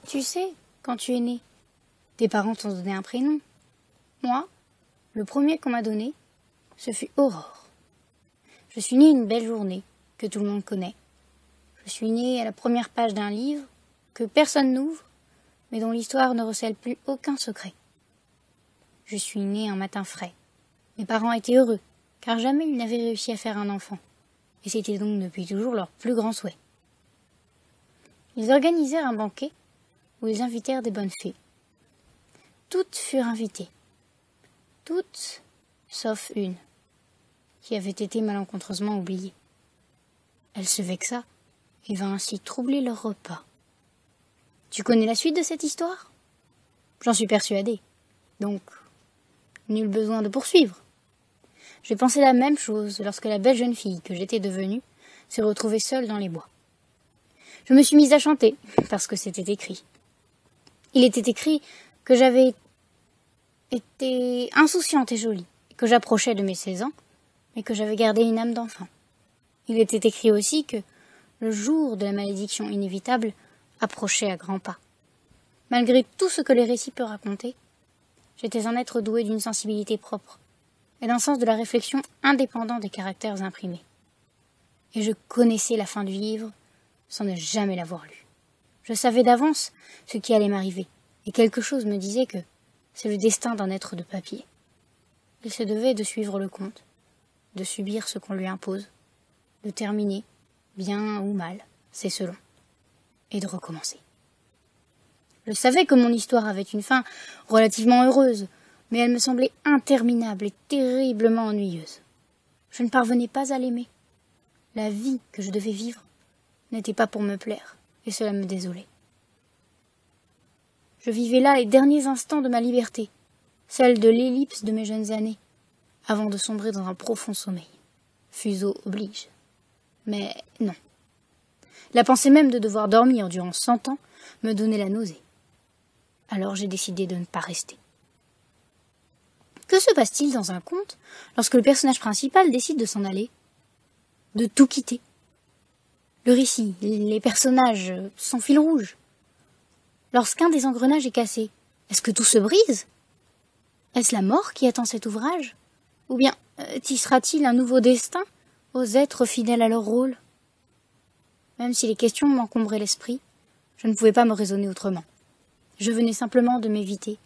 Tu sais, quand tu es né, tes parents t'ont donné un prénom. Moi, le premier qu'on m'a donné, ce fut Aurore. Je suis née une belle journée, que tout le monde connaît. Je suis née à la première page d'un livre, que personne n'ouvre, mais dont l'histoire ne recèle plus aucun secret. Je suis née un matin frais. Mes parents étaient heureux, car jamais ils n'avaient réussi à faire un enfant, et c'était donc depuis toujours leur plus grand souhait. Ils organisèrent un banquet où ils invitèrent des bonnes fées. Toutes furent invitées. Toutes, sauf une, qui avait été malencontreusement oubliée. Elle se vexa et vint ainsi troubler leur repas. Tu connais la suite de cette histoire? J'en suis persuadée. Donc, nul besoin de poursuivre. J'ai pensé la même chose lorsque la belle jeune fille que j'étais devenue s'est retrouvée seule dans les bois. Je me suis mise à chanter, parce que c'était écrit. Il était écrit que j'avais été insouciante et jolie, que j'approchais de mes 16 ans, mais que j'avais gardé une âme d'enfant. Il était écrit aussi que le jour de la malédiction inévitable approchait à grands pas. Malgré tout ce que les récits peuvent raconter, j'étais un être doué d'une sensibilité propre et d'un sens de la réflexion indépendant des caractères imprimés. Et je connaissais la fin du livre sans ne jamais l'avoir lu. Je savais d'avance ce qui allait m'arriver, et quelque chose me disait que c'est le destin d'un être de papier. Il se devait de suivre le conte, de subir ce qu'on lui impose, de terminer, bien ou mal, c'est selon, et de recommencer. Je savais que mon histoire avait une fin relativement heureuse, mais elle me semblait interminable et terriblement ennuyeuse. Je ne parvenais pas à l'aimer. La vie que je devais vivre n'était pas pour me plaire, et cela me désolait. Je vivais là les derniers instants de ma liberté, celle de l'ellipse de mes jeunes années, avant de sombrer dans un profond sommeil. Fuseau oblige. Mais non. La pensée même de devoir dormir durant 100 ans me donnait la nausée. Alors j'ai décidé de ne pas rester. Que se passe-t-il dans un conte lorsque le personnage principal décide de s'en aller, de tout quitter? Le récit, les personnages, son fil rouge. Lorsqu'un des engrenages est cassé, est-ce que tout se brise? Est-ce la mort qui attend cet ouvrage? Ou bien tissera-t-il un nouveau destin aux êtres fidèles à leur rôle? Même si les questions m'encombraient l'esprit, je ne pouvais pas me raisonner autrement. Je venais simplement de m'éviter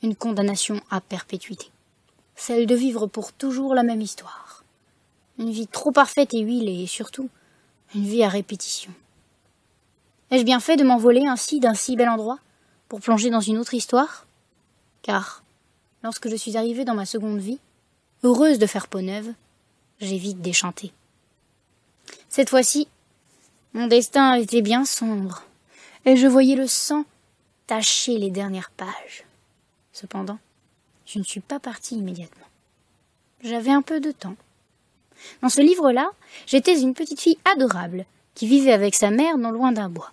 une condamnation à perpétuité. Celle de vivre pour toujours la même histoire. Une vie trop parfaite et huilée, et surtout, une vie à répétition. Ai-je bien fait de m'envoler ainsi d'un si bel endroit, pour plonger dans une autre histoire? Car, lorsque je suis arrivée dans ma seconde vie, heureuse de faire peau neuve, j'ai vite déchanté. Cette fois-ci, mon destin était bien sombre, et je voyais le sang tacher les dernières pages. Cependant, je ne suis pas partie immédiatement. J'avais un peu de temps. Dans ce livre-là, j'étais une petite fille adorable, qui vivait avec sa mère non loin d'un bois.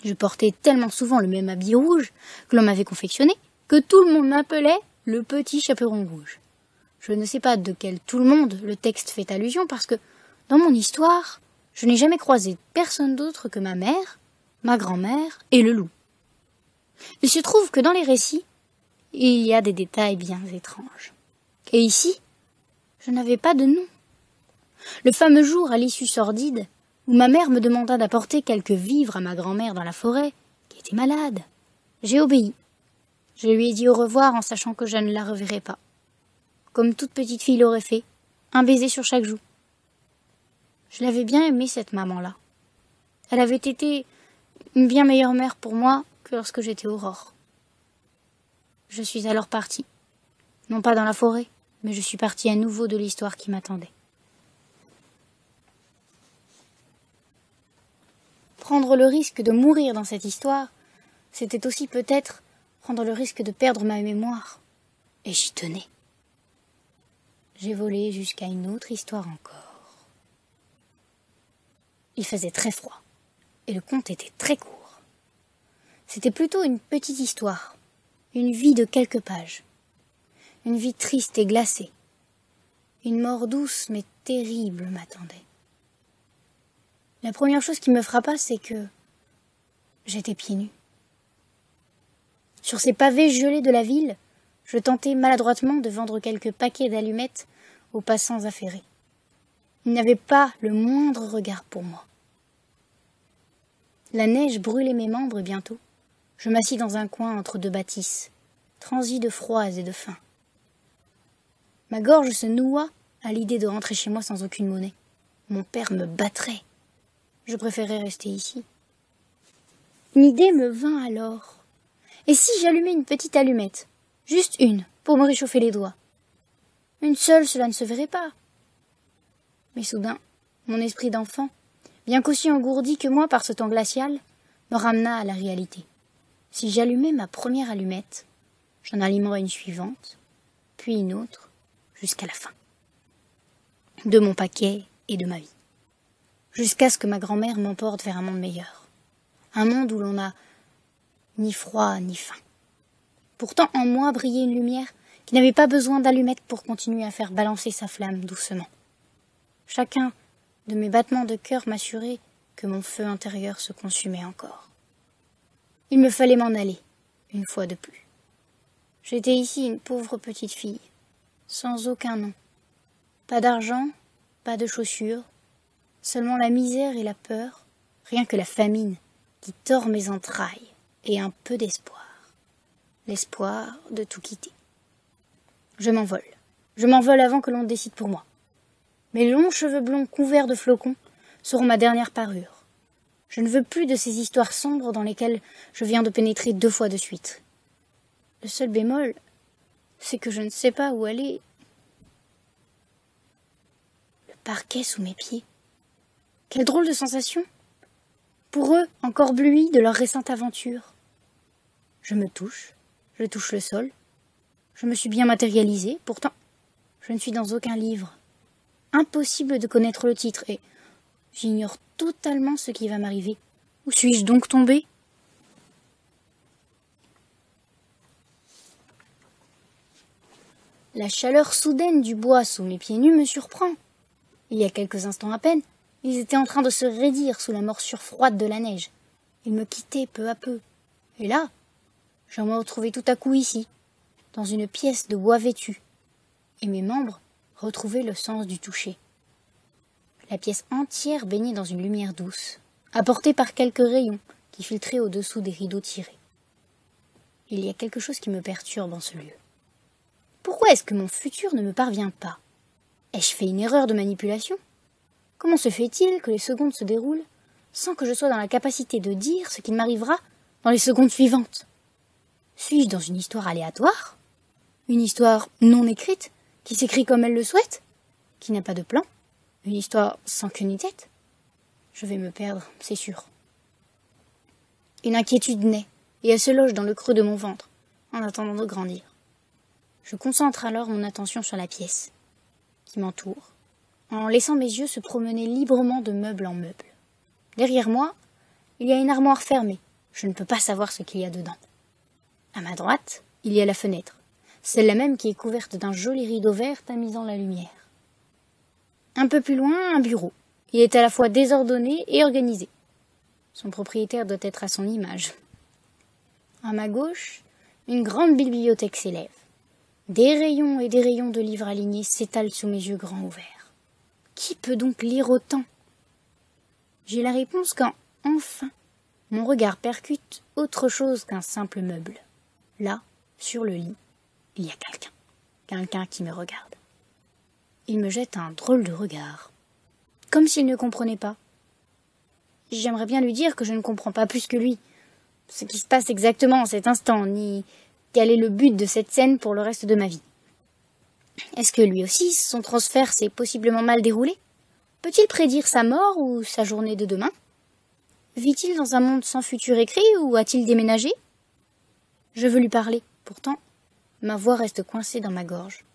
Je portais tellement souvent le même habit rouge que l'on m'avait confectionné, que tout le monde m'appelait le petit chaperon rouge. Je ne sais pas de quel tout le monde le texte fait allusion, parce que, dans mon histoire, je n'ai jamais croisé personne d'autre que ma mère, ma grand-mère et le loup. Il se trouve que dans les récits, il y a des détails bien étranges. Et ici, je n'avais pas de nom. Le fameux jour à l'issue sordide, où ma mère me demanda d'apporter quelques vivres à ma grand-mère dans la forêt, qui était malade, j'ai obéi. Je lui ai dit au revoir en sachant que je ne la reverrais pas. Comme toute petite fille l'aurait fait, un baiser sur chaque joue. Je l'avais bien aimée, cette maman-là. Elle avait été une bien meilleure mère pour moi que lorsque j'étais Aurore. Je suis alors partie. Non pas dans la forêt, mais je suis partie à nouveau de l'histoire qui m'attendait. Prendre le risque de mourir dans cette histoire, c'était aussi peut-être prendre le risque de perdre ma mémoire. Et j'y tenais. J'ai volé jusqu'à une autre histoire encore. Il faisait très froid, et le conte était très court. C'était plutôt une petite histoire, une vie de quelques pages. Une vie triste et glacée. Une mort douce mais terrible m'attendait. La première chose qui me frappa, c'est que j'étais pieds nus. Sur ces pavés gelés de la ville, je tentai maladroitement de vendre quelques paquets d'allumettes aux passants affairés. Ils n'avaient pas le moindre regard pour moi. La neige brûlait mes membres et bientôt, je m'assis dans un coin entre deux bâtisses, transi de froid et de faim. Ma gorge se noua à l'idée de rentrer chez moi sans aucune monnaie. Mon père me battrait. Je préférais rester ici. Une idée me vint alors. Et si j'allumais une petite allumette, juste une, pour me réchauffer les doigts? Une seule, cela ne se verrait pas. Mais soudain, mon esprit d'enfant, bien qu'aussi engourdi que moi par ce temps glacial, me ramena à la réalité. Si j'allumais ma première allumette, j'en allumerais une suivante, puis une autre, jusqu'à la fin. De mon paquet et de ma vie. Jusqu'à ce que ma grand-mère m'emporte vers un monde meilleur. Un monde où l'on n'a ni froid ni faim. Pourtant en moi brillait une lumière qui n'avait pas besoin d'allumettes pour continuer à faire balancer sa flamme doucement. Chacun de mes battements de cœur m'assurait que mon feu intérieur se consumait encore. Il me fallait m'en aller, une fois de plus. J'étais ici une pauvre petite fille, sans aucun nom. Pas d'argent, pas de chaussures, seulement la misère et la peur, rien que la famine qui tord mes entrailles, et un peu d'espoir. L'espoir de tout quitter. Je m'envole avant que l'on décide pour moi. Mes longs cheveux blonds couverts de flocons seront ma dernière parure. Je ne veux plus de ces histoires sombres dans lesquelles je viens de pénétrer 2 fois de suite. Le seul bémol, c'est que je ne sais pas où aller. Le parquet sous mes pieds. Quelle drôle de sensation! Pour eux, encore bluis de leur récente aventure. Je touche le sol. Je me suis bien matérialisée, pourtant, je ne suis dans aucun livre. Impossible de connaître le titre, et j'ignore totalement ce qui va m'arriver. Où suis-je donc tombée? La chaleur soudaine du bois sous mes pieds nus me surprend. Il y a quelques instants à peine, ils étaient en train de se raidir sous la morsure froide de la neige. Ils me quittaient peu à peu. Et là, je me retrouvais tout à coup ici, dans une pièce de bois vêtu, et mes membres retrouvaient le sens du toucher. La pièce entière baignait dans une lumière douce, apportée par quelques rayons qui filtraient au-dessous des rideaux tirés. Il y a quelque chose qui me perturbe en ce lieu. Pourquoi est-ce que mon futur ne me parvient pas? Ai-je fait une erreur de manipulation? Comment se fait-il que les secondes se déroulent sans que je sois dans la capacité de dire ce qu'il m'arrivera dans les secondes suivantes? Suis-je dans une histoire aléatoire? Une histoire non écrite, qui s'écrit comme elle le souhaite, qui n'a pas de plan? Une histoire sans queue ni tête? Je vais me perdre, c'est sûr. Une inquiétude naît, et elle se loge dans le creux de mon ventre, en attendant de grandir. Je concentre alors mon attention sur la pièce qui m'entoure, en laissant mes yeux se promener librement de meuble en meuble. Derrière moi, il y a une armoire fermée. Je ne peux pas savoir ce qu'il y a dedans. À ma droite, il y a la fenêtre, celle-là même qui est couverte d'un joli rideau vert tamisant la lumière. Un peu plus loin, un bureau. Il est à la fois désordonné et organisé. Son propriétaire doit être à son image. À ma gauche, une grande bibliothèque s'élève. Des rayons et des rayons de livres alignés s'étalent sous mes yeux grands ouverts. Qui peut donc lire autant? J'ai la réponse quand, enfin, mon regard percute autre chose qu'un simple meuble. Là, sur le lit, il y a quelqu'un. Quelqu'un qui me regarde. Il me jette un drôle de regard. Comme s'il ne comprenait pas. J'aimerais bien lui dire que je ne comprends pas plus que lui. Ce qui se passe exactement en cet instant, ni quel est le but de cette scène pour le reste de ma vie. Est-ce que lui aussi, son transfert s'est possiblement mal déroulé? Peut-il prédire sa mort ou sa journée de demain? Vit-il dans un monde sans futur écrit ou a-t-il déménagé? Je veux lui parler, pourtant, ma voix reste coincée dans ma gorge.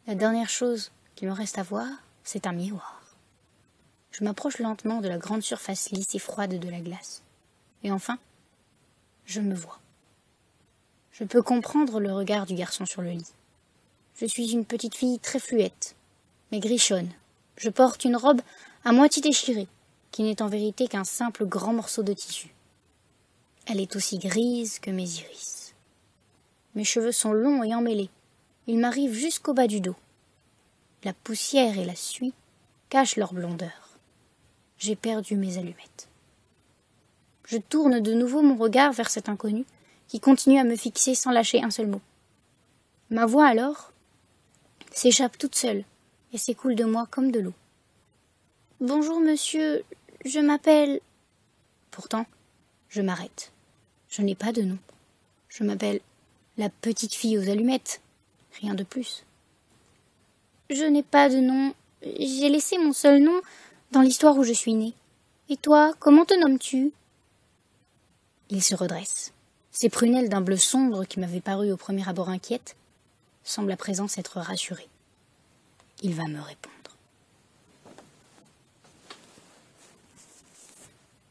La dernière chose qu'il me reste à voir, c'est un miroir. Je m'approche lentement de la grande surface lisse et froide de la glace. Et enfin, je me vois. Je peux comprendre le regard du garçon sur le lit. Je suis une petite fille très fluette, mais grichonne. Je porte une robe à moitié déchirée, qui n'est en vérité qu'un simple grand morceau de tissu. Elle est aussi grise que mes iris. Mes cheveux sont longs et emmêlés. Ils m'arrivent jusqu'au bas du dos. La poussière et la suie cachent leur blondeur. J'ai perdu mes allumettes. Je tourne de nouveau mon regard vers cet inconnu qui continue à me fixer sans lâcher un seul mot. Ma voix alors s'échappe toute seule et s'écoule de moi comme de l'eau. « Bonjour monsieur, je m'appelle... » Pourtant, je m'arrête. Je n'ai pas de nom. Je m'appelle la petite fille aux allumettes. Rien de plus. Je n'ai pas de nom. J'ai laissé mon seul nom dans l'histoire où je suis née. Et toi, comment te nommes-tu? Il se redresse. Ses prunelles d'un bleu sombre qui m'avaient paru au premier abord inquiètes semblent à présent s'être rassurées. Il va me répondre.